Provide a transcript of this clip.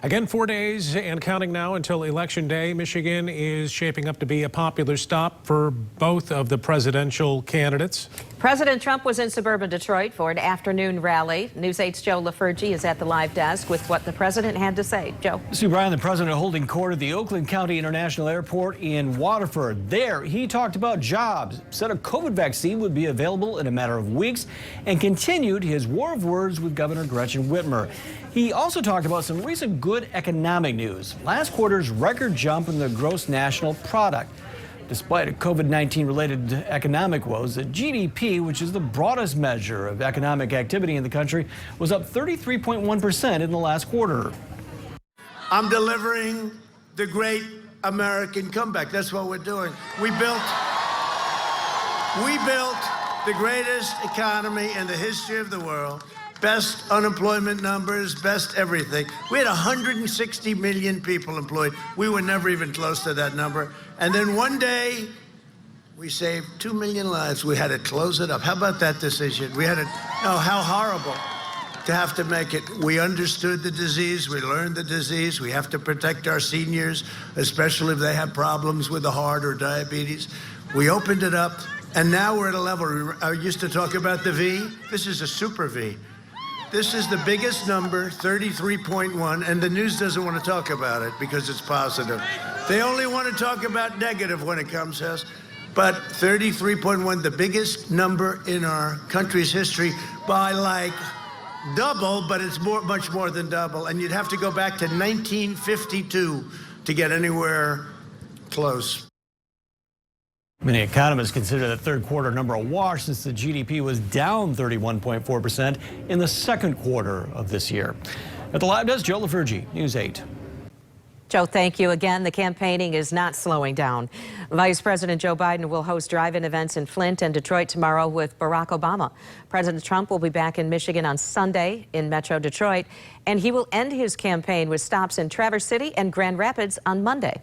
Again, 4 days and counting now until Election Day. Michigan is shaping up to be a popular stop for both of the presidential candidates. President Trump was in suburban Detroit for an afternoon rally. News 8's Joe LaFurgey is at the live desk with what the president had to say. Joe. Sue Bryan, the president holding court at the Oakland County International Airport in Waterford. There, he talked about jobs, said a COVID vaccine would be available in a matter of weeks, and continued his war of words with Governor Gretchen Whitmer. He also talked about some recent good economic news. Last quarter's record jump in the gross national product. Despite a COVID-19 related economic woes, the GDP, which is the broadest measure of economic activity in the country, was up 33.1% in the last quarter. I'm delivering the great American comeback. That's what we're doing. We built the greatest economy in the history of the world. Best unemployment numbers, best everything. We had 160 million people employed. We were never even close to that number. And then one day, we saved 2 million lives. We had to close it up. How about that decision? We had to, oh, how horrible to have to make it. We understood the disease. We learned the disease. We have to protect our seniors, especially if they have problems with the heart or diabetes. We opened it up, and now we're at a level. I used to talk about the V. This is a super V. This is the biggest number, 33.1, and the news doesn't want to talk about it because it's positive. They only want to talk about negative when it comes to us. But 33.1, the biggest number in our country's history by like double, but it's much more than double. And you'd have to go back to 1952 to get anywhere close. Many economists consider the third quarter number a wash since the GDP was down 31.4% in the second quarter of this year. At the live desk, Joe LaFurgey, News 8. Joe, thank you again. The campaigning is not slowing down. Vice President Joe Biden will host drive-in events in Flint and Detroit tomorrow with Barack Obama. President Trump will be back in Michigan on Sunday in Metro Detroit, and he will end his campaign with stops in Traverse City and Grand Rapids on Monday.